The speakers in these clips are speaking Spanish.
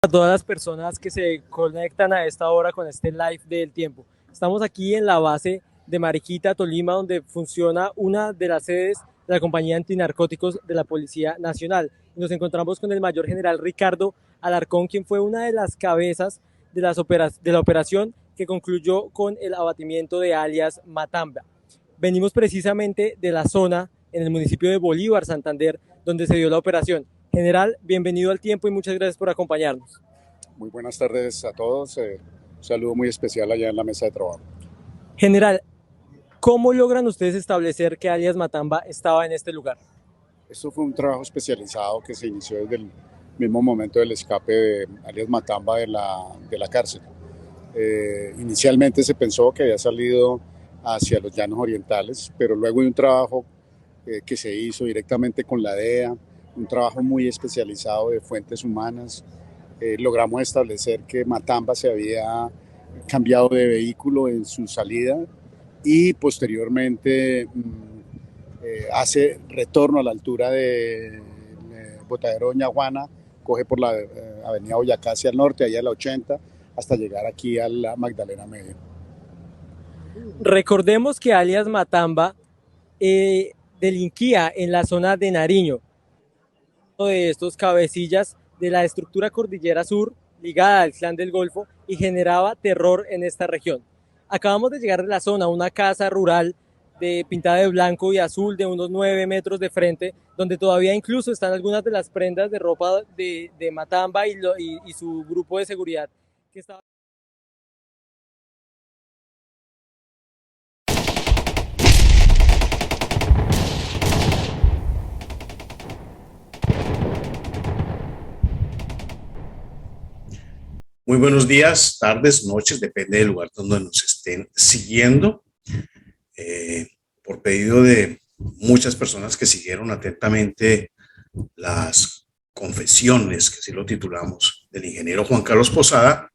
A todas las personas que se conectan a esta hora con este live del tiempo. Estamos aquí en la base de Mariquita, Tolima, donde funciona una de las sedes de la compañía antinarcóticos de la Policía Nacional. Nos encontramos con el mayor general Ricardo Alarcón, quien fue una de las cabezas de, de la operación que concluyó con el abatimiento de alias Matamba. Venimos precisamente de la zona en el municipio de Bolívar, Santander, donde se dio la operación. General, bienvenido al tiempo y muchas gracias por acompañarnos. Muy buenas tardes a todos. Un saludo muy especial allá en la mesa de trabajo. General, ¿cómo logran ustedes establecer que alias Matamba estaba en este lugar? Esto fue un trabajo especializado que se inició desde el mismo momento del escape de alias Matamba de la cárcel. Inicialmente se pensó que había salido hacia los llanos orientales, pero luego de un trabajo que se hizo directamente con la DEA, un trabajo muy especializado de fuentes humanas, logramos establecer que Matamba se había cambiado de vehículo en su salida y posteriormente hace retorno a la altura de Botadero Doña Juana, coge por la avenida Boyacá hacia el norte, allá a la 80, hasta llegar aquí a la Magdalena Medio. Recordemos que alias Matamba delinquía en la zona de Nariño, uno de estos cabecillas de la estructura Cordillera Sur ligada al Clan del Golfo y generaba terror en esta región. Acabamos de llegar de la zona, una casa rural pintada de blanco y azul de unos 9 metros de frente, donde todavía incluso están algunas de las prendas de ropa de Matamba y su grupo de seguridad que estaba. Muy buenos días, tardes, noches, depende del lugar donde nos estén siguiendo. Por pedido de muchas personas que siguieron atentamente las confesiones, que así lo titulamos, del ingeniero Juan Carlos Posada,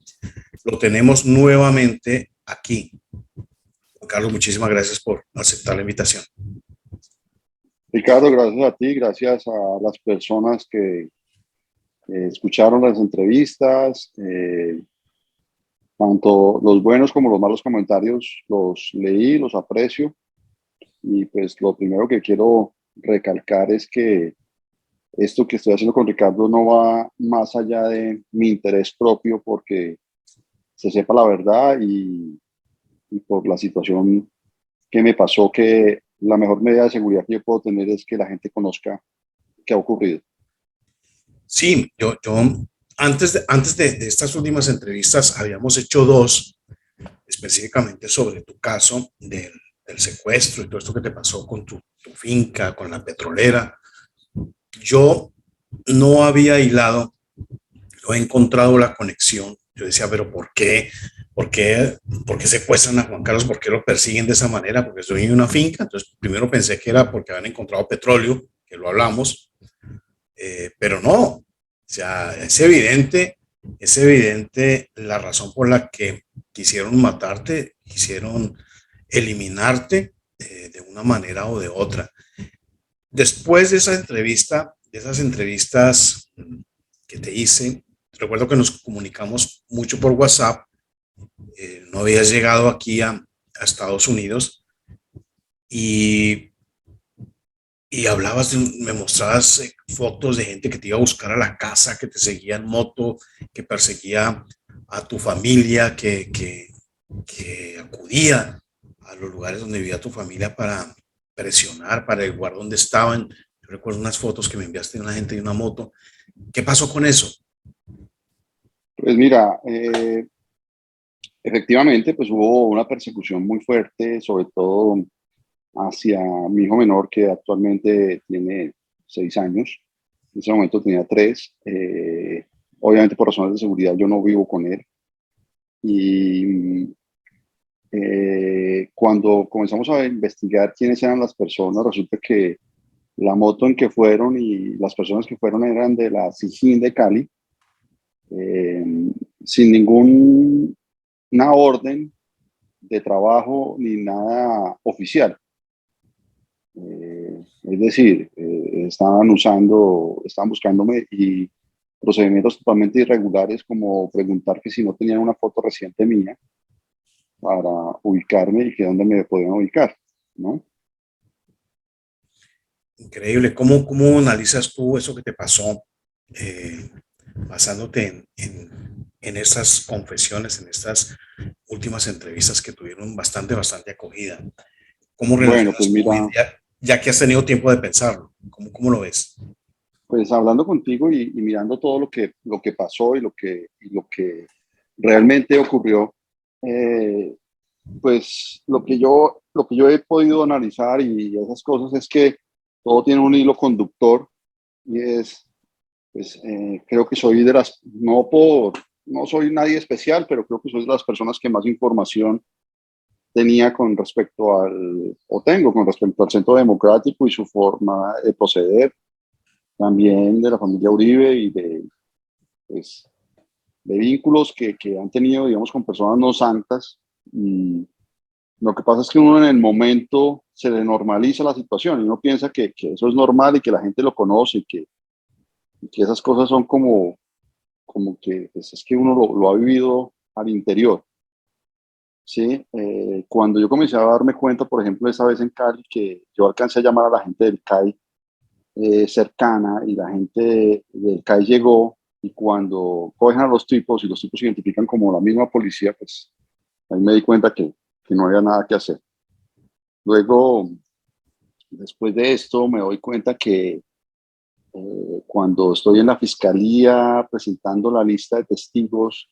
lo tenemos nuevamente aquí. Juan Carlos, muchísimas gracias por aceptar la invitación. Ricardo, gracias a ti, gracias a las personas que escucharon las entrevistas, tanto los buenos como los malos comentarios los leí, los aprecio y pues lo primero que quiero recalcar es que esto que estoy haciendo con Ricardo no va más allá de mi interés propio porque se sepa la verdad y por la situación que me pasó, que la mejor medida de seguridad que yo puedo tener es que la gente conozca qué ha ocurrido. Sí, yo antes de estas últimas entrevistas habíamos hecho dos, específicamente sobre tu caso del secuestro y todo esto que te pasó con tu finca, con la petrolera. Yo no había hilado, no he encontrado la conexión. Yo decía, pero ¿por qué? ¿Por qué secuestran a Juan Carlos? ¿Por qué lo persiguen de esa manera? Porque estoy en una finca. Entonces, primero pensé que era porque habían encontrado petróleo, que lo hablamos, pero no. O sea, es evidente la razón por la que quisieron matarte, quisieron eliminarte de una manera o de otra. Después de esa entrevista, de esas entrevistas que te hice, recuerdo que nos comunicamos mucho por WhatsApp, no habías llegado aquí a Estados Unidos y, y hablabas, me mostrabas fotos de gente que te iba a buscar a la casa, que te seguía en moto, que perseguía a tu familia, que acudía a los lugares donde vivía tu familia para presionar, para averiguar dónde estaban. Yo recuerdo unas fotos que me enviaste de una gente de una moto. ¿Qué pasó con eso? Pues mira, efectivamente, pues hubo una persecución muy fuerte, sobre todo hacia mi hijo menor, que actualmente tiene 6 años. En ese momento tenía 3. Obviamente, por razones de seguridad, yo no vivo con él. Y cuando comenzamos a investigar quiénes eran las personas, resulta que la moto en que fueron y las personas que fueron eran de la SIJIN de Cali, eh, sin ninguna orden de trabajo ni nada oficial. Es decir, estaban buscándome procedimientos totalmente irregulares, como preguntar que si no tenían una foto reciente mía para ubicarme y que dónde me podían ubicar, ¿no? Increíble. ¿Cómo analizas tú eso que te pasó, eh, basándote en estas confesiones, en estas últimas entrevistas que tuvieron bastante acogida? ¿Cómo Bueno, pues relacionas tú mira, hoy día, ya que has tenido tiempo de pensarlo? ¿Cómo lo ves? pues hablando contigo y mirando todo lo que pasó y lo que realmente ocurrió, eh, pues lo que yo he podido analizar y esas cosas es que todo tiene un hilo conductor y es, pues, creo que soy de las, no soy nadie especial, pero creo que soy de las personas que más información tenía con respecto o tengo con respecto al Centro Democrático y su forma de proceder, también de la familia Uribe y pues, de vínculos que han tenido, digamos, con personas no santas. Y lo que pasa es que uno en el momento se le normaliza la situación y uno piensa que eso es normal y que la gente lo conoce y que esas cosas son como que pues, es que uno lo ha vivido al interior. Sí, cuando yo comencé a darme cuenta, por ejemplo, esa vez en Cali, que yo alcancé a llamar a la gente del CAI cercana y la gente del CAI llegó y cuando cogen a los tipos y los tipos se identifican como la misma policía, pues ahí me di cuenta que no había nada que hacer. Luego, después de esto, me doy cuenta que cuando estoy en la fiscalía presentando la lista de testigos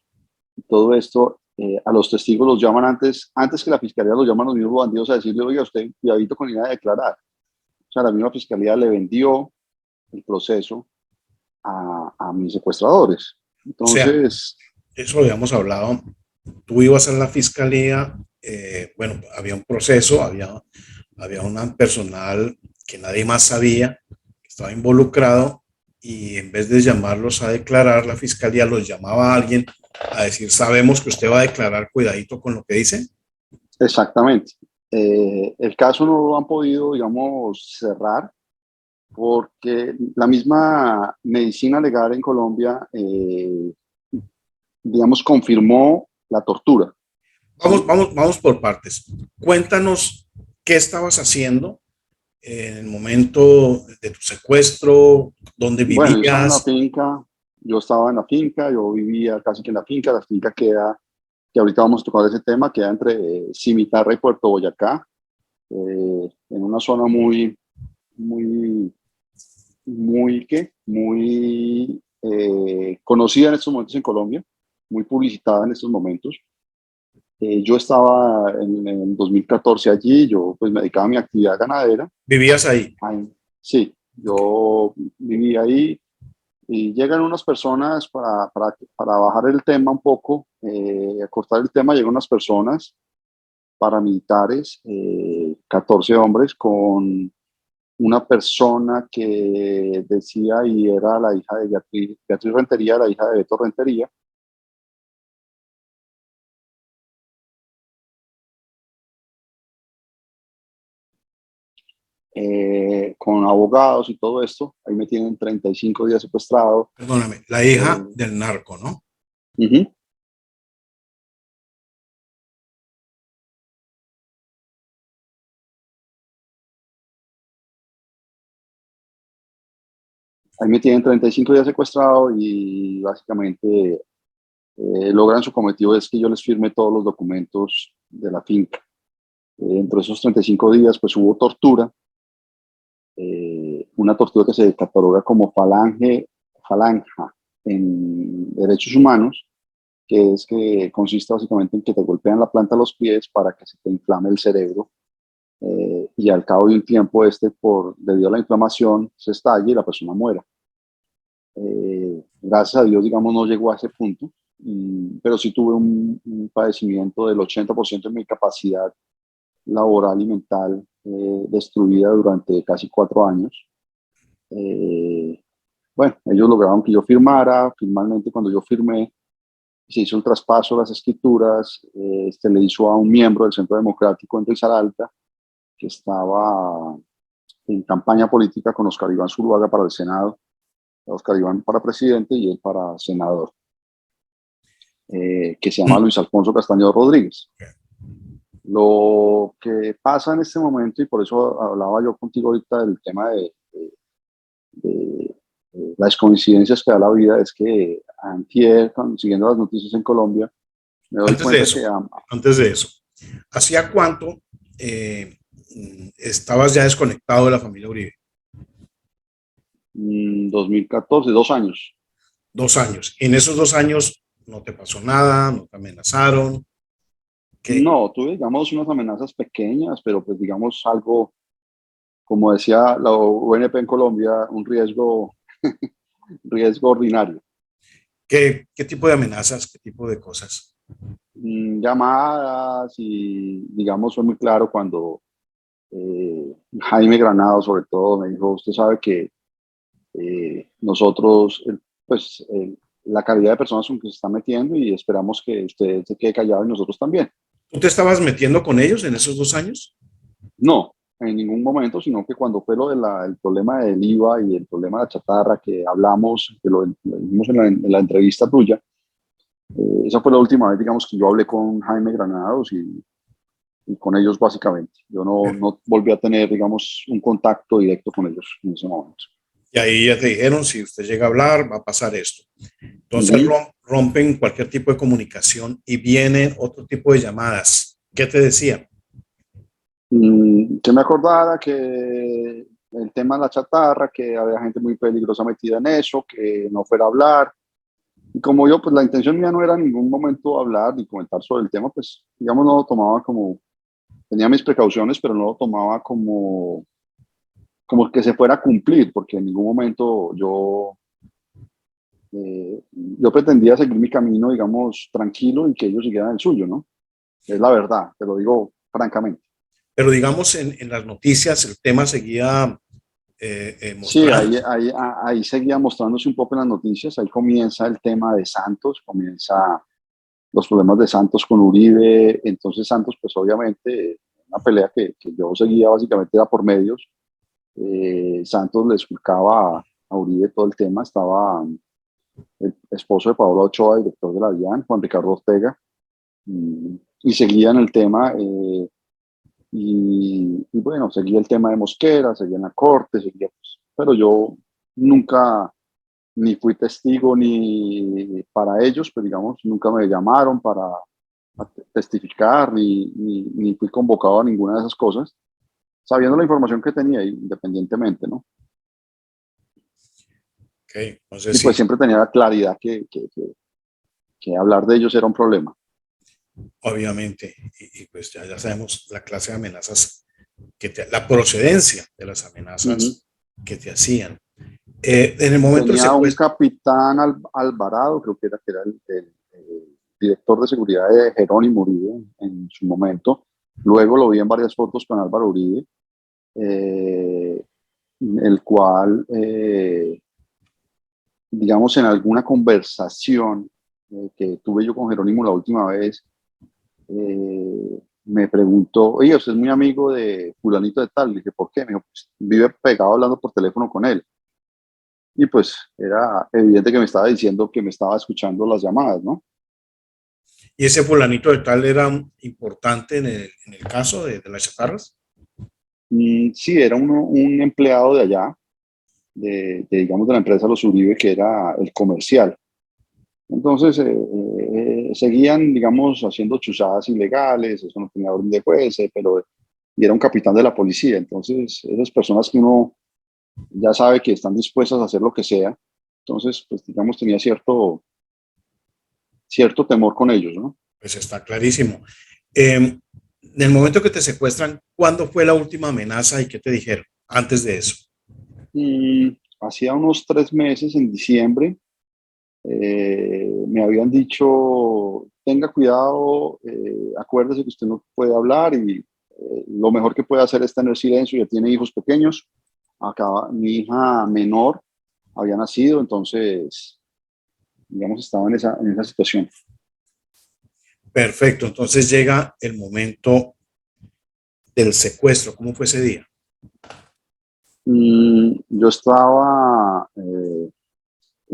y todo esto, a los testigos los llaman antes que la fiscalía los llaman los mismos bandidos a decirle, oiga, usted, cuidadito con ir a declarar. O sea, la misma fiscalía le vendió el proceso a mis secuestradores. O sea, Entonces, eso lo habíamos hablado. Tú ibas a la fiscalía, bueno, había un proceso, había un personal que nadie más sabía, que estaba involucrado, y en vez de llamarlos a declarar, la fiscalía los llamaba a alguien a decir, sabemos que usted va a declarar, cuidadito con lo que dice. exactamente. El caso no lo han podido, digamos, cerrar porque la misma medicina legal en Colombia, digamos, confirmó la tortura. ¿Sí? Vamos por partes. Cuéntanos qué estabas haciendo en el momento de tu secuestro, dónde Bueno, vivías. yo estaba en la finca, yo vivía casi que en la finca queda, que ahorita vamos a tocar ese tema, queda entre Cimitarra y Puerto Boyacá, en una zona muy, muy conocida en estos momentos en Colombia, muy publicitada en estos momentos. Yo estaba en el 2014 allí, yo pues me dedicaba a mi actividad ganadera. Vivías ahí. Ay, sí, Ok. yo vivía ahí y llegan unas personas para bajar el tema un poco, acortar el tema, llegan unas personas paramilitares, 14 hombres, con una persona que decía y era la hija de Beatriz Rentería, la hija de Beto Rentería. Con abogados y todo esto, ahí me tienen 35 días secuestrado. Perdóname, la hija Eh, del narco, ¿no? uh-huh. Ahí me tienen 35 días secuestrado y básicamente logran su cometido es que yo les firme todos los documentos de la finca. Dentro de esos 35 días pues hubo tortura, una tortura que se cataloga como falanja en derechos humanos, que es que consiste básicamente en que te golpean la planta de los pies para que se te inflame el cerebro y al cabo de un tiempo debido a la inflamación se estalle y la persona muera. Gracias a Dios, digamos, no llegó a ese punto, pero sí tuve un padecimiento del 80% de mi capacidad laboral y mental destruida durante casi 4 años. Eh, bueno, ellos lograron que yo firmara, finalmente cuando yo firmé, se hizo el traspaso de las escrituras, se le hizo a un miembro del Centro Democrático en Risaralda, que estaba en campaña política con Oscar Iván Zuluaga para el Senado. Oscar Iván para presidente y él para senador, que se llama Luis Alfonso Castaño Rodríguez. Lo que pasa en este momento, y por eso hablaba yo contigo ahorita del tema de las coincidencias que da la vida, es que antier, siguiendo las noticias en Colombia, me doy Antes de cuenta eso, que antes de eso, ¿hacía cuánto estabas ya desconectado de la familia Uribe? 2014, 2 años. 2 años. En esos 2 años no te pasó nada, no te amenazaron. ¿Qué? No, tuve, digamos, unas amenazas pequeñas, pero pues digamos algo, como decía la UNP en Colombia, un riesgo ordinario. ¿Qué tipo de amenazas? ¿Qué tipo de cosas? Llamadas y, digamos, fue muy claro cuando Jaime Granado, sobre todo, me dijo, usted sabe que nosotros, pues, la calidad de personas con que se está metiendo y esperamos que usted se quede callado y nosotros también. ¿Tú te estabas metiendo con ellos en esos 2 años? No, en ningún momento, sino que cuando fue lo el problema del IVA y el problema de la chatarra que hablamos, que lo vimos en la entrevista tuya, esa fue la última vez, digamos, que yo hablé con Jaime Granados y con ellos básicamente. Yo no volví a tener, digamos, un contacto directo con ellos en ese momento. Y ahí ya te dijeron, si usted llega a hablar, va a pasar esto. Entonces rompen cualquier tipo de comunicación y vienen otro tipo de llamadas. ¿Qué te decían? Que me acordara que el tema de la chatarra, que había gente muy peligrosa metida en eso, que no fuera a hablar. Y como yo, pues la intención mía no era en ningún momento hablar ni comentar sobre el tema, pues digamos no lo tomaba como, tenía mis precauciones, pero no lo tomaba como que se fuera a cumplir, porque en ningún momento yo pretendía seguir mi camino, digamos, tranquilo y que ellos siguieran el suyo, ¿no? Es la verdad, te lo digo francamente. Pero digamos, en las noticias el tema seguía Sí, mostrando. ahí seguía mostrándose un poco en las noticias, ahí comienza el tema de Santos, comienza los problemas de Santos con Uribe, entonces Santos, pues obviamente, una pelea que yo seguía básicamente era por medios. Santos le explicaba a Uribe todo el tema, estaba el esposo de Pablo Ochoa, director de la DIAN, Juan Ricardo Ortega, y seguían el tema, y bueno, seguía el tema de Mosquera, seguía en la corte, seguía, pues, pero yo nunca ni fui testigo ni para ellos, pues digamos, nunca me llamaron para testificar, ni fui convocado a ninguna de esas cosas, sabiendo la información que tenía, independientemente, ¿no? Okay, entonces Y pues sí, siempre tenía la claridad que hablar de ellos era un problema. obviamente, y pues ya sabemos la clase de amenazas, la procedencia de las Uh-huh. amenazas que te hacían. En el momento del Tenía un secuestro, capitán Alvarado, creo que era el director de seguridad de Jerónimo Uribe en su momento. Luego lo vi en varias fotos con Álvaro Uribe, el cual, digamos, en alguna conversación que tuve yo con Jerónimo la última vez, me preguntó, oye, usted es muy amigo de fulanito de tal. Le dije, ¿por qué? Me dijo, pues, vive pegado hablando por teléfono con él. Y pues era evidente que me estaba diciendo que me estaba escuchando las llamadas, ¿no? y ese fulanito de tal era importante en el caso de las chatarras. Sí, era un empleado de allá, digamos, de la empresa Los Uribe, que era el comercial. Entonces, seguían, digamos, haciendo chuzadas ilegales, eso no tenía orden de juez, pero y era un capitán de la policía. Entonces, esas personas que uno ya sabe que están dispuestas a hacer lo que sea, entonces, pues, digamos, tenía cierto temor con ellos, ¿no? Pues está clarísimo. En el momento que te secuestran, ¿cuándo fue la última amenaza y qué te dijeron antes de eso? Hacía unos 3 meses, en diciembre, me habían dicho, tenga cuidado, acuérdese que usted no puede hablar y lo mejor que puede hacer es tener silencio, ya tiene hijos pequeños. Mi hija menor había nacido, entonces, digamos, estaba en esa situación. Perfecto, entonces llega el momento del secuestro. ¿Cómo fue ese día? Yo estaba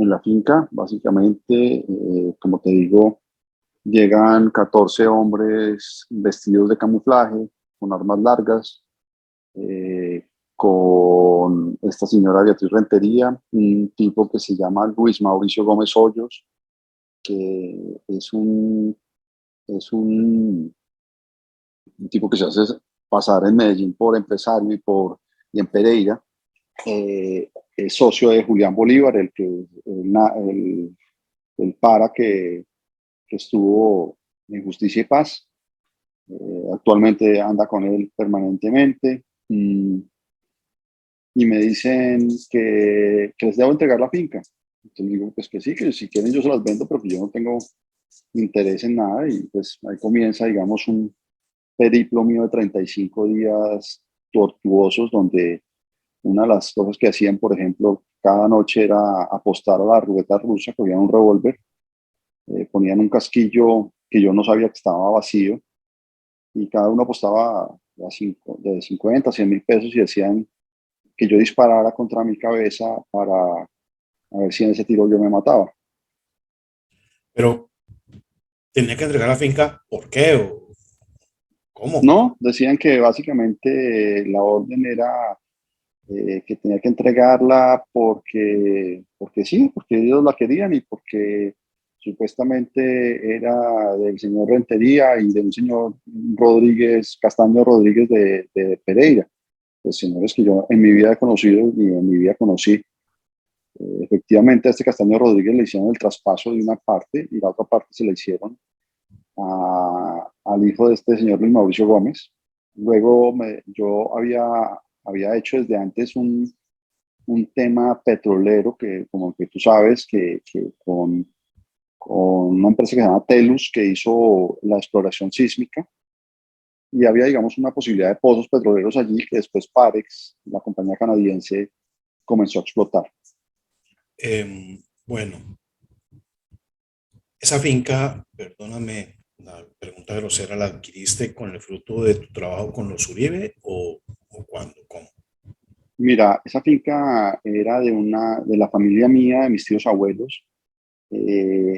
en la finca. Básicamente, como te digo, llegan 14 hombres vestidos de camuflaje, con armas largas, con esta señora Beatriz Rentería, un tipo que se llama Luis Mauricio Gómez Hoyos, que es un tipo que se hace pasar en Medellín por empresario y en Pereira. Es socio de Julián Bolívar, el para que estuvo en Justicia y Paz. Actualmente anda con él permanentemente. Y me dicen que les debo entregar la finca. Entonces digo, pues que sí, que si quieren yo se las vendo, pero que yo no tengo interés en nada. Y pues ahí comienza, digamos, un periplo mío de 35 días tortuosos, donde una de las cosas que hacían, por ejemplo, cada noche era apostar a la ruleta rusa, cogían un revólver, ponían un casquillo que yo no sabía que estaba vacío, y cada uno apostaba de 50 a 100 mil pesos y decían que yo disparara contra mi cabeza para a ver si en ese tiro yo me mataba. Pero tenía que entregar la finca, ¿por qué? ¿O cómo? No, decían que básicamente la orden era que tenía que entregarla porque sí, porque ellos la querían y porque supuestamente era del señor Rentería y de un señor Rodríguez, Castaño Rodríguez de Pereira, pues señores que yo en mi vida he conocido y en mi vida conocí. Efectivamente, a este Castaño Rodríguez le hicieron el traspaso de una parte y la otra parte se la hicieron al hijo de este señor Luis Mauricio Gómez. Luego yo había hecho desde antes un tema petrolero que, como que tú sabes, que con una empresa que se llama Telus, que hizo la exploración sísmica, y había, digamos, una posibilidad de pozos petroleros allí que después Parex, la compañía canadiense, comenzó a explotar. Bueno, esa finca, perdóname la pregunta grosera, ¿la adquiriste con el fruto de tu trabajo con los Uribe o cuándo? ¿Cómo? Mira, esa finca era de la familia mía, de mis tíos abuelos.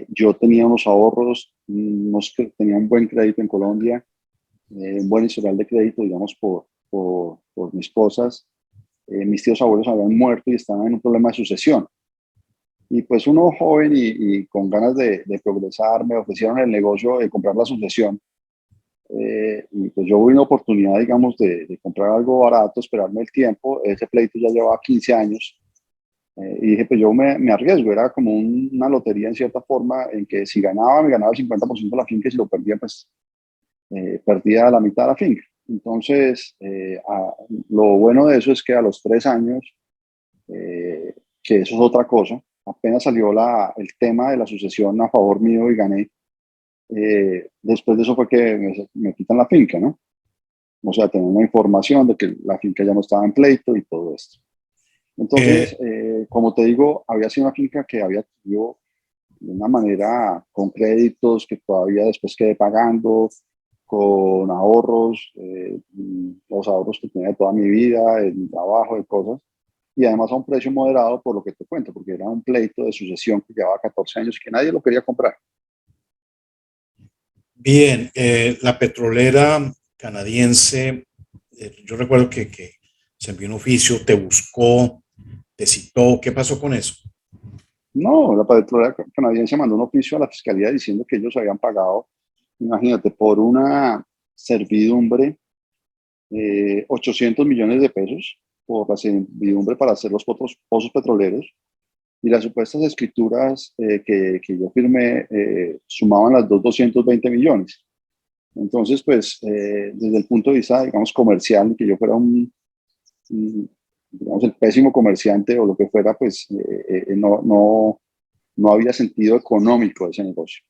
Yo tenía unos ahorros, tenía un buen crédito en Colombia, un buen historial de crédito, digamos, por mis cosas. Mis tíos abuelos habían muerto y estaban en un problema de sucesión. Y pues uno joven y con ganas de progresar, me ofrecieron el negocio de comprar la sucesión. Y pues yo vi una oportunidad, digamos, de comprar algo barato, esperarme el tiempo. Ese pleito ya llevaba 15 años. Y dije, pues yo me arriesgo. Era como una lotería en cierta forma, en que si ganaba, me ganaba el 50% de la finca, y si lo perdía, pues perdía la mitad de la finca. Entonces, lo bueno de eso es que a los 3 años, que eso es otra cosa, apenas salió el tema de la sucesión a favor mío y gané. Después de eso fue que me quitan la finca, ¿no? O sea, tener una información de que la finca ya no estaba en pleito y todo esto. Entonces, Eh, como te digo, había sido una finca que había adquirido de una manera con créditos que todavía después quedé pagando, con ahorros, los ahorros que tenía de toda mi vida, de mi trabajo, de cosas, y además a un precio moderado por lo que te cuento, porque era un pleito de sucesión que llevaba 14 años y que nadie lo quería comprar. Bien, la petrolera canadiense, yo recuerdo que se envió un oficio, te buscó, te citó, ¿qué pasó con eso? No, la petrolera canadiense mandó un oficio a la fiscalía diciendo que ellos habían pagado, imagínate, por una servidumbre 800 millones de pesos por la servidumbre para hacer los pozos petroleros, y las supuestas escrituras que yo firmé sumaban las dos 220 millones. Entonces, pues, desde el punto de vista, digamos, comercial, que yo fuera digamos, el pésimo comerciante o lo que fuera, pues, no había sentido económico de ese negocio,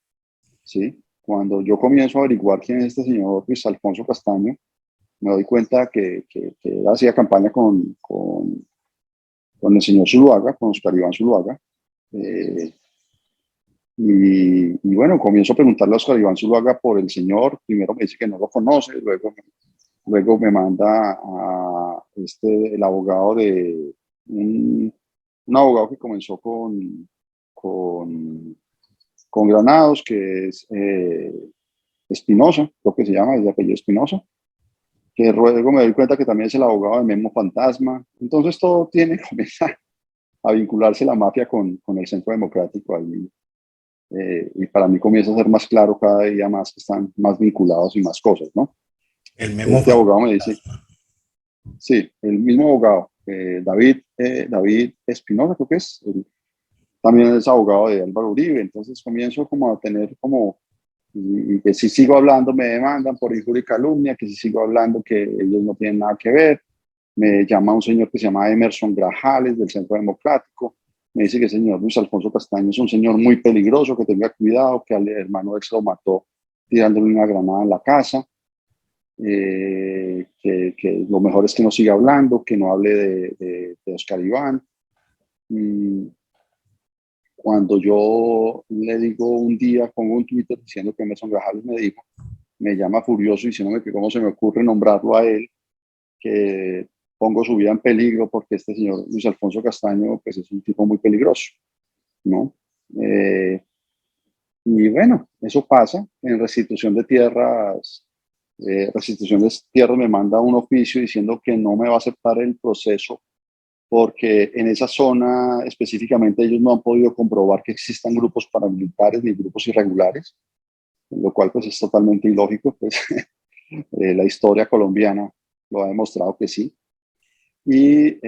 ¿sí? Cuando yo comienzo a averiguar quién es este señor Luis Alfonso Castaño, me doy cuenta que él hacía campaña con el señor Zuluaga, con Oscar Iván Zuluaga. Eh, y bueno, comienzo a preguntarle a Oscar Iván Zuluaga por el señor. Primero me dice que no lo conoce, luego me manda el abogado un abogado que comenzó con Granados, que es Espinosa, creo que se llama, es de apellido Espinosa, que luego me doy cuenta que también es el abogado de Memo Fantasma. Entonces todo comienza a vincularse la mafia con el Centro Democrático ahí. Y para mí comienza a ser más claro cada día más que están más vinculados y más cosas, ¿no? El Memo Este abogado me dice, sí, el mismo abogado, David Espinosa, creo que es, también es abogado de Álvaro Uribe. Entonces comienzo como a tener como, y que si sigo hablando me demandan por injuria y calumnia, que si sigo hablando que ellos no tienen nada que ver. Me llama un señor que se llama Emerson Grajales del Centro Democrático, me dice que el señor Luis Alfonso Castaño es un señor muy peligroso, que tenga cuidado, que al hermano de él se lo mató tirándole una granada en la casa, que lo mejor es que no siga hablando, que no hable de Oscar Iván. Y cuando yo le digo un día, pongo un Twitter diciendo que Emerson Grajales me dijo, me llama furioso diciéndome que cómo se me ocurre nombrarlo a él, que pongo su vida en peligro porque este señor Luis Alfonso Castaño pues es un tipo muy peligroso, ¿no? Y bueno, eso pasa en restitución de tierras. Restitución de tierras me manda un oficio diciendo que no me va a aceptar el proceso porque en esa zona específicamente ellos no han podido comprobar que existan grupos paramilitares ni grupos irregulares, lo cual pues es totalmente ilógico, pues la historia colombiana lo ha demostrado que sí. Y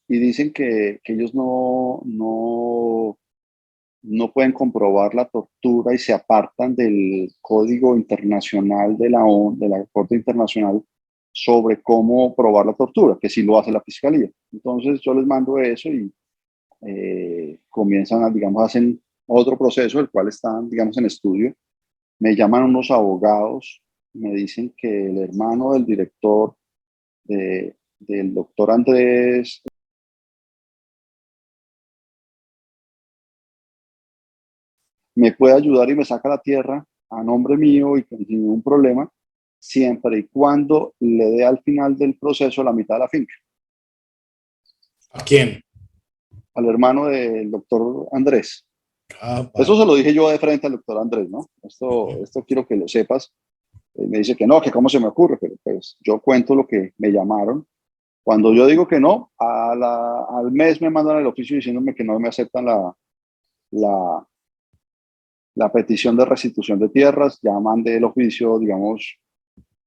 dicen que ellos no pueden comprobar la tortura y se apartan del Código Internacional de la ONU, de la Corte Internacional, sobre cómo probar la tortura, que sí lo hace la Fiscalía. Entonces yo les mando eso y comienzan, digamos, hacen otro proceso, el cual están, digamos, en estudio. Me llaman unos abogados, me dicen que el hermano del director del doctor Andrés me puede ayudar y me saca la tierra a nombre mío y sin ningún problema, siempre y cuando le dé al final del proceso la mitad de la finca. ¿A quién? Al hermano del doctor Andrés. Ah, Eso se lo dije yo de frente al doctor Andrés, ¿no? Esto quiero que lo sepas. Me dice que no, que cómo se me ocurre, pero pues yo cuento lo que me llamaron. Cuando yo digo que no, al mes me mandan el oficio diciéndome que no me aceptan la, la petición de restitución de tierras. Ya mandé el oficio, digamos,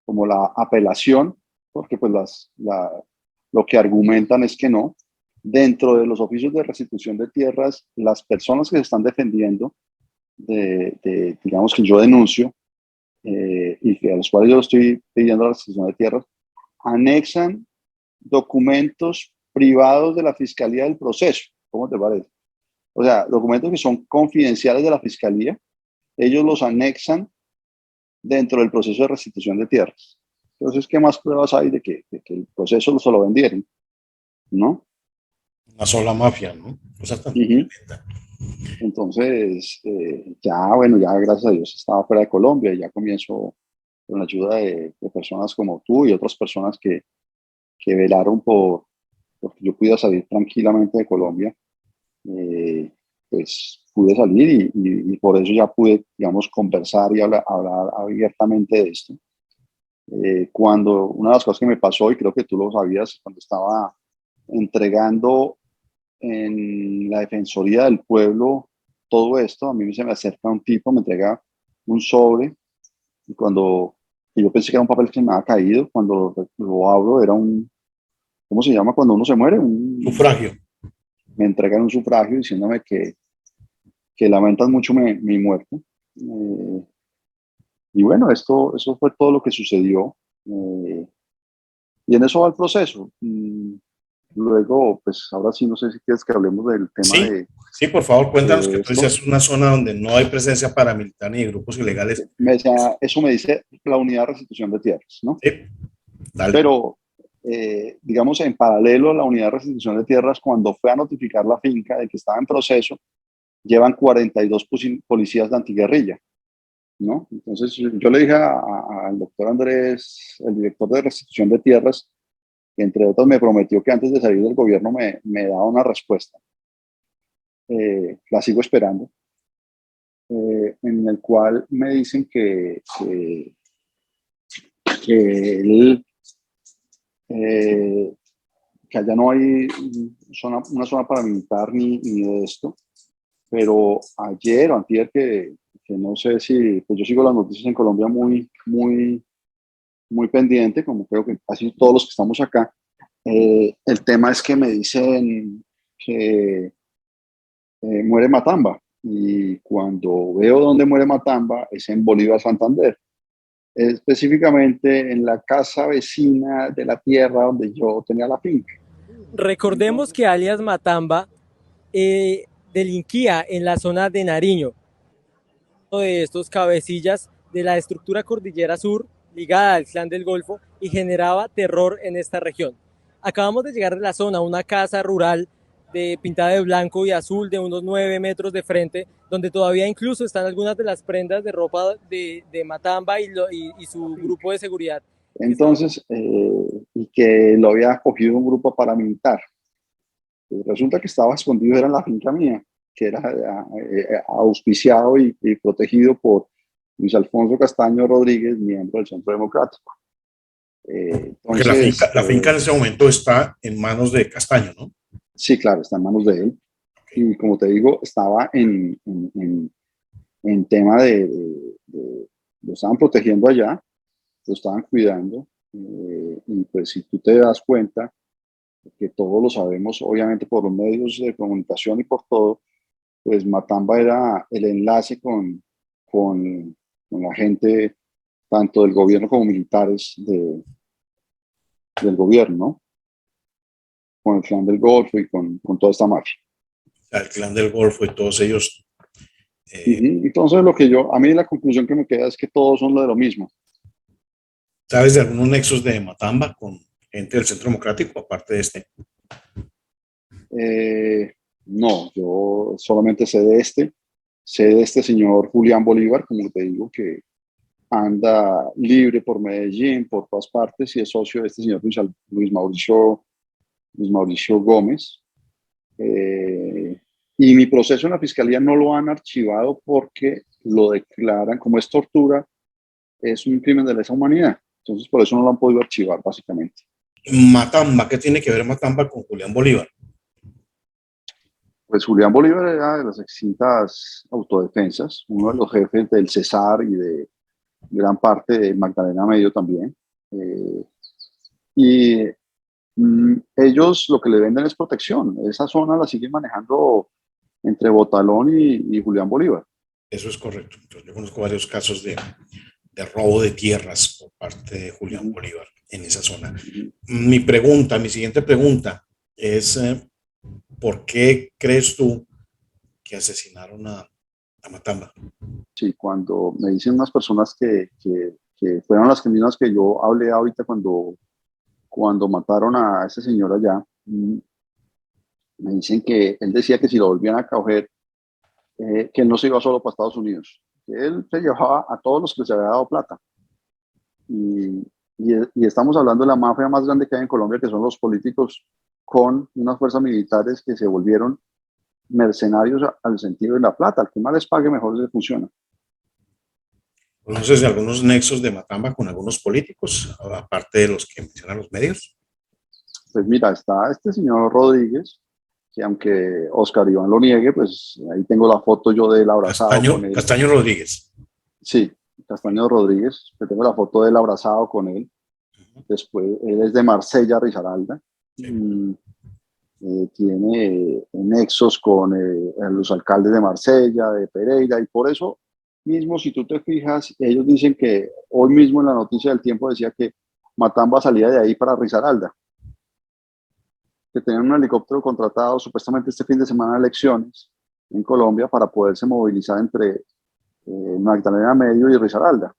como la apelación, porque pues lo que argumentan es que no. Dentro de los oficios de restitución de tierras, las personas que se están defendiendo, digamos que yo denuncio, y que a los cuales yo estoy pidiendo la restitución de tierras, anexan documentos privados de la Fiscalía del proceso. ¿Cómo te parece? O sea, documentos que son confidenciales de la Fiscalía, ellos los anexan dentro del proceso de restitución de tierras. Entonces, ¿qué más pruebas hay de que el proceso se lo vendieron? ¿No? una sola mafia, ¿no? Cosa tan Uh-huh. Entonces, ya, bueno, ya gracias a Dios estaba fuera de Colombia y ya comienzo con la ayuda de personas como tú y otras personas que velaron porque yo pudiera salir tranquilamente de Colombia. Pues pude salir y por eso ya pude, digamos, conversar y hablar abiertamente de esto. Cuando una de las cosas que me pasó, y creo que tú lo sabías, cuando estaba entregando en la Defensoría del Pueblo todo esto, a mí se me acerca un tipo, me entrega un sobre, y cuando y yo pensé que era un papel que me había caído, cuando lo abro era ¿cómo se llama cuando uno se muere? Sufragio. Me entregan un sufragio diciéndome que lamentan mucho mi muerte. Y bueno, eso fue todo lo que sucedió. Y en eso va el proceso. Luego, pues ahora sí, no sé si quieres que hablemos del tema Sí, sí, por favor, cuéntanos que de tú esto. decías una zona donde no hay presencia paramilitar ni de grupos ilegales. Eso me dice la unidad de restitución de tierras, ¿no? Sí, dale. Pero, digamos, en paralelo a la unidad de restitución de tierras, cuando fue a notificar la finca de que estaba en proceso, llevan 42 policías de antiguerrilla, ¿no? Entonces yo le dije al doctor Andrés, el director de restitución de tierras, que entre otros me prometió que antes de salir del gobierno me daba una respuesta. la sigo esperando, en el cual me dicen que él, que allá no hay una zona paramilitar ni de esto, pero ayer o antier que no sé si, pues yo sigo las noticias en Colombia muy pendiente, como creo que casi todos los que estamos acá. El tema es que me dicen que muere Matamba, y cuando veo dónde muere Matamba es en Bolívar, Santander, específicamente en la casa vecina de la tierra donde yo tenía la finca. Recordemos que alias Matamba delinquía en la zona de Nariño, uno de estos cabecillas de la estructura Cordillera Sur ligada al Clan del Golfo, y generaba terror en esta región. Acabamos de llegar de la zona, una casa rural pintada de blanco y azul de unos 9 metros de frente, donde todavía incluso están algunas de las prendas de ropa de Matamba y su grupo de seguridad. Entonces, y que lo había cogido un grupo paramilitar. Pues resulta que estaba escondido, era en la finca mía, que era auspiciado y protegido por Luis Alfonso Castaño Rodríguez, miembro del Centro Democrático. Porque la finca en ese momento está en manos de Castaño, ¿no? Sí, claro, está en manos de él. Y como te digo, estaba en tema lo estaban protegiendo allá, lo estaban cuidando. Y pues si tú te das cuenta, que todos lo sabemos, obviamente por los medios de comunicación y por todo, pues Matamba era el enlace con la gente, tanto del gobierno como militares del gobierno, ¿no? Con el Clan del Golfo y con toda esta mafia. El Clan del Golfo y todos ellos. Entonces, a mí la conclusión que me queda es que todos son lo de lo mismo. ¿Sabes de algunos nexos de Matamba con gente del Centro Democrático, aparte de este? No, yo solamente sé de este señor Julián Bolívar, como te digo, que anda libre por Medellín, por todas partes, y es socio de este señor Luis Mauricio Gómez. Y mi proceso en la fiscalía no lo han archivado porque lo declaran, como es tortura, es un crimen de lesa humanidad. Entonces, por eso no lo han podido archivar, básicamente. Matamba, ¿qué tiene que ver Matamba con Julián Bolívar? Pues Julián Bolívar era de las extintas autodefensas, uno de los jefes del Cesar y de gran parte de Magdalena Medio también. Y ellos lo que le venden es protección. Esa zona la siguen manejando entre Botalón y Julián Bolívar. Eso es correcto. Entonces, yo conozco varios casos de robo de tierras por parte de Julián Bolívar en esa zona. Mi siguiente pregunta es, ¿por qué crees tú que asesinaron a Matamba? Sí, cuando me dicen unas personas que fueron las mismas que yo hablé ahorita cuando mataron a ese señor allá, me dicen que él decía que si lo volvían a coger, que él no se iba solo para Estados Unidos, que él se llevaba a todos los que se había dado plata. Y estamos hablando de la mafia más grande que hay en Colombia, que son los políticos con unas fuerzas militares que se volvieron mercenarios al sentido de la plata. Al que más les pague, mejor les funciona. ¿Conoces algunos nexos de Matamba con algunos políticos, aparte de los que mencionan los medios? Pues mira, está este señor Rodríguez, que aunque Oscar Iván lo niegue, pues ahí tengo la foto yo de él abrazado con él. Castaño Rodríguez. Sí, Castaño Rodríguez, que tengo la foto de él abrazado con él. Después, él es de Marsella, Risaralda. Sí. Tiene nexos con los alcaldes de Marsella, de Pereira, y por eso mismo, si tú te fijas, ellos dicen que hoy mismo en la noticia del Tiempo decía que Matamba salía de ahí para Risaralda, que tenían un helicóptero contratado supuestamente este fin de semana de elecciones en Colombia para poderse movilizar entre Magdalena Medio y Risaralda.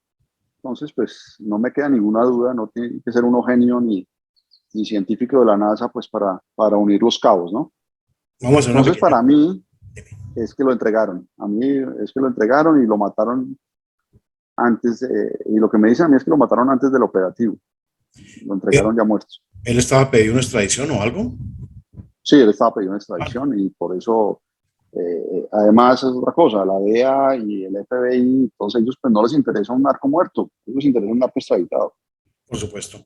Entonces, pues no me queda ninguna duda, no tiene que ser uno genio ni científico de la NASA, pues para unir los cabos, ¿no? Entonces, para mí es que lo entregaron. A mí es que lo entregaron y lo mataron antes, y lo que me dicen a mí es que lo mataron antes del operativo. Lo entregaron ya muerto. ¿Él estaba pidiendo una extradición o algo? Sí, él estaba pidiendo una extradición y por eso Además, es otra cosa, la DEA y el FBI, todos ellos, pues no les interesa un narco muerto, les interesa un narco extraditado. Por supuesto.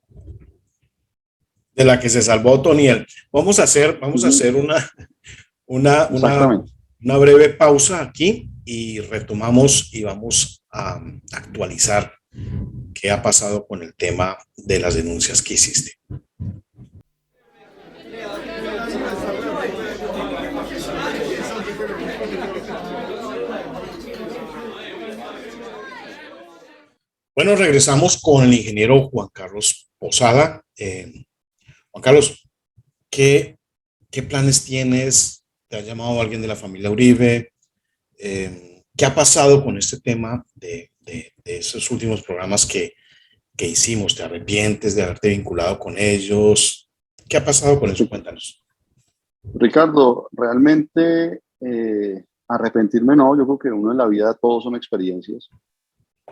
De la que se salvó Otoniel. Vamos a hacer una, una, Exactamente. una breve pausa aquí y retomamos y vamos a actualizar qué ha pasado con el tema de las denuncias que hiciste. Bueno, regresamos con el ingeniero Juan Carlos Posada. Juan Carlos, ¿qué planes tienes? ¿Te ha llamado alguien de la familia Uribe? ¿Qué ha pasado con este tema de esos últimos programas que hicimos? ¿Te arrepientes de haberte vinculado con ellos? ¿Qué ha pasado con eso? Cuéntanos. Ricardo, realmente arrepentirme no, yo creo que uno en la vida todos son experiencias.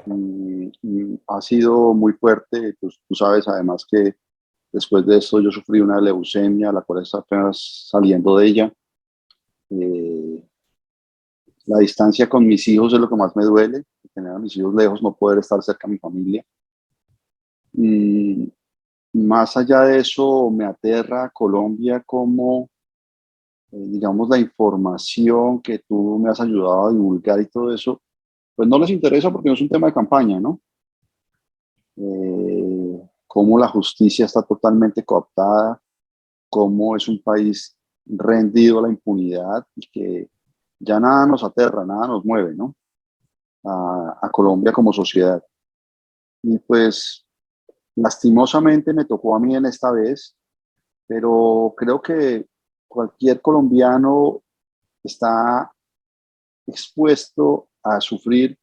Y ha sido muy fuerte, pues, tú sabes además que después de esto yo sufrí una leucemia, la cual está apenas saliendo de ella. La distancia con mis hijos es lo que más me duele, tener a mis hijos lejos, no poder estar cerca de mi familia. Y más allá de eso, me aterra Colombia como, digamos, la información que tú me has ayudado a divulgar y todo eso, pues no les interesa porque no es un tema de campaña, ¿no? Cómo la justicia está totalmente cooptada, cómo es un país rendido a la impunidad y que ya nada nos aterra, nada nos mueve, ¿no? A Colombia como sociedad. Y pues lastimosamente me tocó a mí en esta vez, pero creo que cualquier colombiano está expuesto a sufrir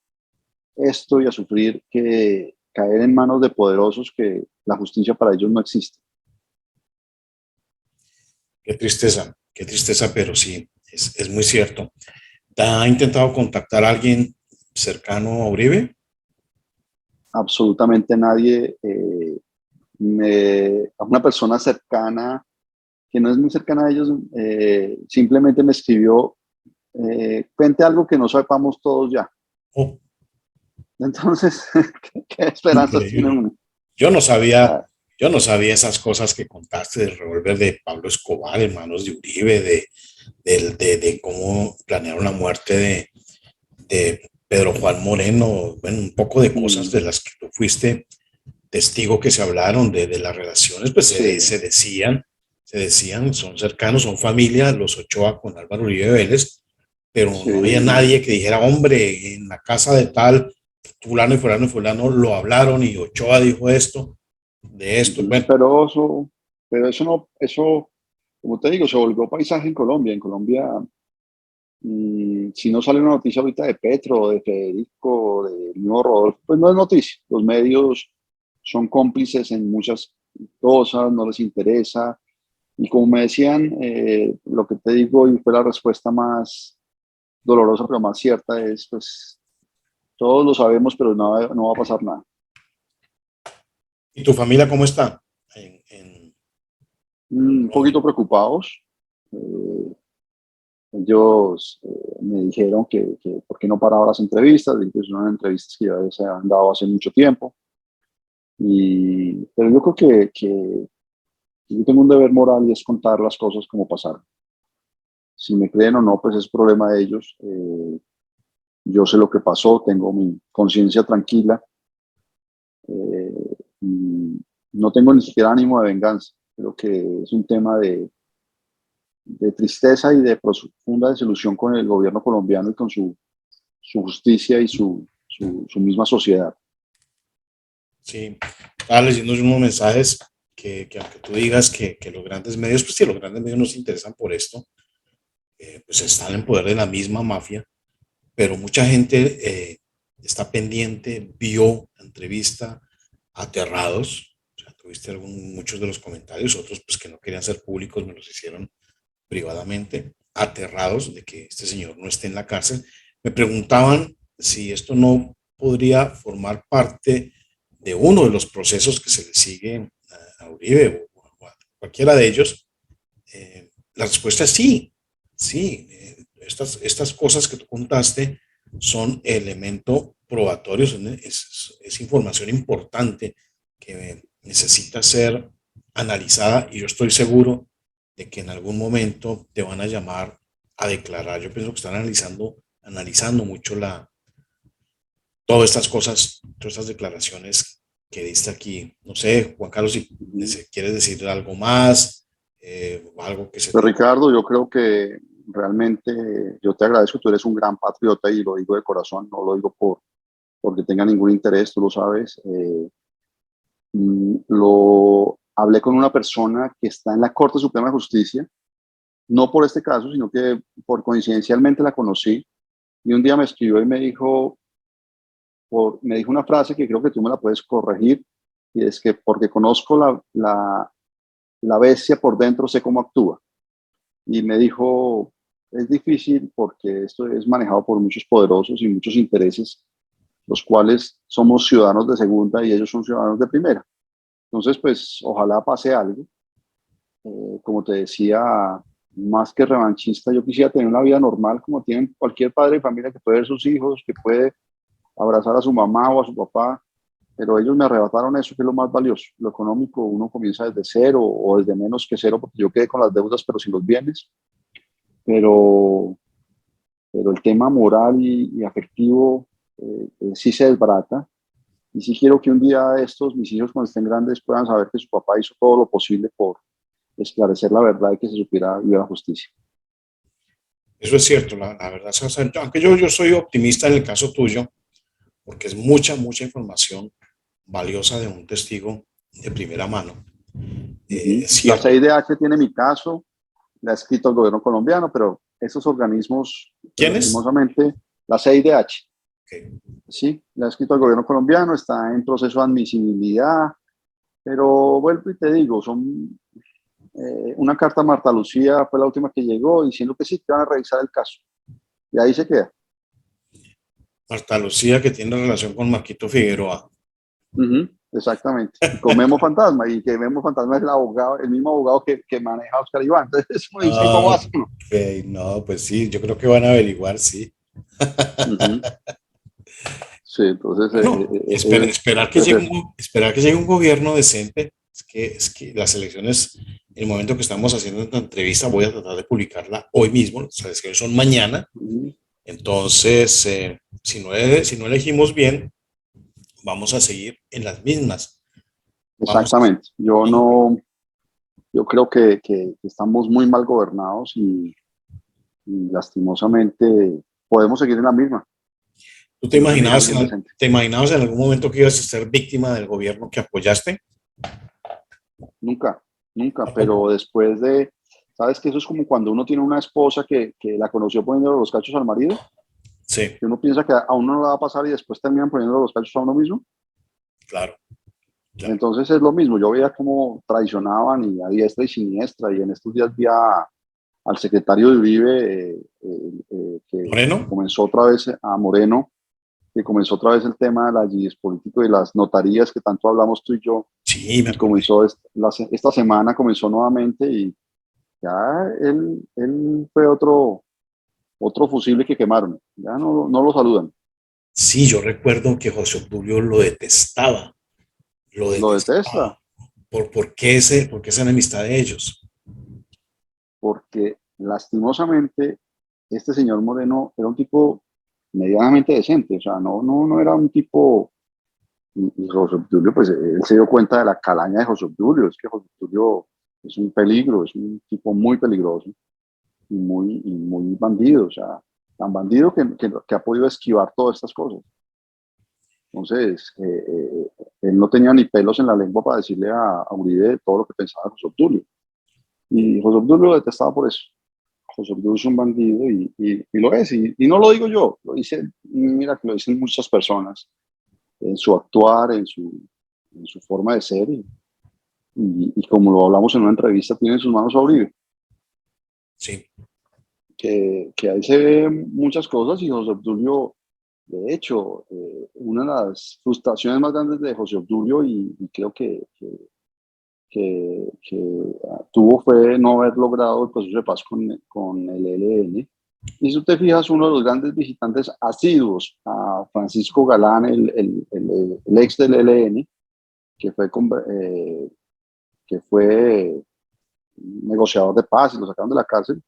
esto y a sufrir que caer en manos de poderosos que la justicia para ellos no existe. Qué tristeza, pero sí, es muy cierto. ¿Te ha intentado contactar a alguien cercano a Uribe? Absolutamente nadie, a una persona cercana, que no es muy cercana a ellos, simplemente me escribió, cuente algo que no sepamos todos ya. Oh, Entonces, ¿qué esperanzas tiene increíble. uno? Yo no sabía, Ah, yo no sabía esas cosas que contaste del revólver de Pablo Escobar en manos de Uribe, de cómo planearon la muerte de Pedro Juan Moreno, bueno, un poco de cosas mm, de las que tú fuiste testigo que se hablaron de las relaciones, pues sí, se decían, son cercanos, son familia, los Ochoa con Álvaro Uribe Vélez, pero no había sí. nadie que dijera, hombre, en la casa de tal, fulano y fulano lo hablaron y Ochoa dijo esto, de esto, Ujú. bueno, Pero eso no, eso, como te digo, se volvió paisaje en Colombia. En Colombia, si no sale una noticia ahorita de Petro, de Federico, de mismo Rodolfo, pues no es noticia. Los medios son cómplices en muchas cosas, no les interesa. Y como me decían, lo que te digo, y fue la respuesta más dolorosa, pero más cierta, es, pues, todos lo sabemos, pero no va a pasar nada. ¿y tu familia cómo está? Un poquito preocupados. Eh, Ellos me dijeron que por qué no paraba las entrevistas, y pues son entrevistas que ya se han dado hace mucho tiempo. Pero yo creo que yo tengo un deber moral y es contar las cosas como pasaron. Si me creen o no, pues es problema de ellos. Yo sé lo que pasó, tengo mi conciencia tranquila. Y no tengo ni siquiera ánimo de venganza. Creo que es un tema de tristeza y de profunda desilusión con el gobierno colombiano y con su justicia y su misma sociedad. Sí, estaba leyendo unos mensajes que aunque tú digas que los grandes medios, pues sí, los grandes medios no se interesan por esto, pues están en poder de la misma mafia, pero mucha gente está pendiente, vio la entrevista, aterrados. O sea, tuviste muchos de los comentarios, otros pues que no querían ser públicos, me los hicieron privadamente, aterrados de que este señor no esté en la cárcel. Me preguntaban si esto no podría formar parte de uno de los procesos que se le sigue a Uribe o a cualquiera de ellos. La respuesta es sí, sí. estas cosas que tú contaste son elemento probatorio, es información importante que necesita ser analizada y yo estoy seguro de que en algún momento te van a llamar a declarar. Yo pienso que están analizando mucho todas estas cosas, todas estas declaraciones que diste aquí. No sé, Juan Carlos, si quieres decir algo más, algo que se Pero te... Ricardo, yo creo que realmente yo te agradezco, tú eres un gran patriota y lo digo de corazón, no lo digo porque tenga ningún interés, tú lo sabes. Lo hablé con una persona que está en la Corte Suprema de Justicia, no por este caso, sino que por coincidencialmente la conocí y un día me escribió y me dijo una frase que creo que tú me la puedes corregir y es que porque conozco la bestia por dentro sé cómo actúa. Y me dijo, es difícil porque esto es manejado por muchos poderosos y muchos intereses, los cuales somos ciudadanos de segunda y ellos son ciudadanos de primera. Entonces, pues ojalá pase algo. Como te decía, más que revanchista, yo quisiera tener una vida normal como tienen cualquier padre de familia que puede ver sus hijos, que puede abrazar a su mamá o a su papá, pero ellos me arrebataron eso, que es lo más valioso. Lo económico, uno comienza desde cero o desde menos que cero, porque yo quedé con las deudas, pero sin los bienes. Pero, pero el tema moral y afectivo sí se desbarata. Y sí quiero que un día de estos, mis hijos cuando estén grandes puedan saber que su papá hizo todo lo posible por esclarecer la verdad y que se supiera vivir la justicia. Eso es cierto, la verdad, aunque yo soy optimista en el caso tuyo, porque es mucha información valiosa de un testigo de primera mano. Es La cierto. CIDH tiene mi caso, la ha escrito el gobierno colombiano, pero esos organismos, ¿Quiénes? lastimosamente, la CIDH, Okay. sí, la ha escrito el gobierno colombiano, está en proceso de admisibilidad, pero vuelvo y te digo, son una carta a Marta Lucía fue la última que llegó diciendo que sí, que van a revisar el caso. Y ahí se queda. Marta Lucía, que tiene relación con Marquito Figueroa. Exactamente. Y con Memo Fantasma, y que Memo Fantasma es el abogado, el mismo abogado que maneja a Oscar Iván. Entonces uno dice, ¿cómo Ah, hace uno? ok, no, pues sí, yo creo que van a averiguar, sí. Sí, entonces Bueno, es eso. esperar que llegue un gobierno decente. Es que las elecciones, el momento que estamos haciendo esta entrevista, voy a tratar de publicarla hoy mismo. Las elecciones son mañana. Entonces, si no elegimos bien, vamos a seguir en las mismas. Vamos a Exactamente. Yo no, yo creo que estamos muy mal gobernados y lastimosamente podemos seguir en la misma ¿Tú si no tenemos alguien decente. te imaginabas en algún momento que ibas a ser víctima del gobierno que apoyaste? Nunca, nunca, Tampoco. pero después de, ¿sabes que eso es como cuando uno tiene una esposa que la conoció poniendo los cachos al marido? Sí, Que uno piensa que a uno no le va a pasar y después terminan poniendo los cachos a uno mismo. claro, claro. Entonces es lo mismo, yo veía cómo traicionaban y a diestra y siniestra y en estos días vi al secretario de Uribe que Moreno, comenzó otra vez a Moreno, que comenzó otra vez el tema de la político y las notarías que tanto hablamos tú y yo, sí, me y acordé. comenzó esta semana comenzó nuevamente y ya él fue otro fusible que quemaron, ya no lo saludan, Sí, yo recuerdo que José Obdulio lo lo detestaba. detesta, ¿Por qué esa enemistad de ellos? porque lastimosamente este señor Moreno era un tipo medianamente decente, o sea, no era un tipo, y José Obdulio, pues él se dio cuenta de la calaña de José Obdulio, es que José Obdulio es un peligro, es un tipo muy peligroso y muy bandido, o sea, tan bandido que ha podido esquivar todas estas cosas. Entonces, él no tenía ni pelos en la lengua para decirle a Uribe todo lo que pensaba José Obdulio. Y José Obdulio lo detestaba por eso. José Obdulio es un bandido y lo es. Y no lo digo yo, lo dice, mira que lo dicen muchas personas en su actuar, en su forma de ser. Y como lo hablamos en una entrevista, tiene en sus manos a Uribe. Sí, Que ahí se ven muchas cosas y José Obdulio, de hecho, una de las frustraciones más grandes de José Obdulio y creo que tuvo fue no haber logrado el proceso de paz con el ELN, Y si usted fijas, uno de los grandes visitantes asiduos a Francisco Galán, el ex del ELN, que fue negociador de paz y lo sacaron de la cárcel,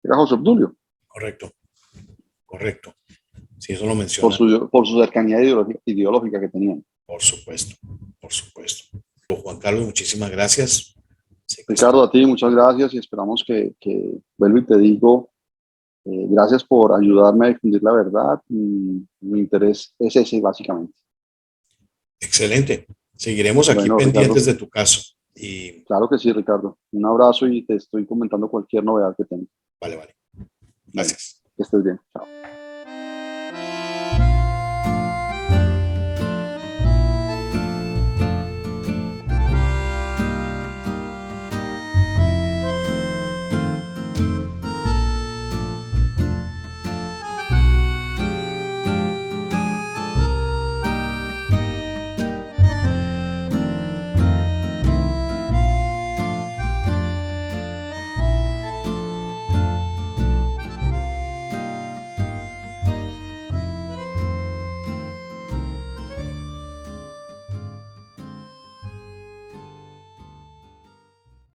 era José Obdulio. Correcto, correcto. Sí, eso lo menciona. Por su cercanía ideológica que tenían. Por supuesto, por supuesto. Juan Carlos, muchísimas gracias. Ricardo, a ti muchas gracias y esperamos que vuelvo y te digo, gracias por ayudarme a difundir la verdad. Mi interés es ese, básicamente. Excelente. Seguiremos aquí pendientes Ricardo, de tu caso. Claro que sí, Ricardo. Un abrazo y te estoy comentando cualquier novedad que tenga. Vale. Gracias. Que estés bien. Chao.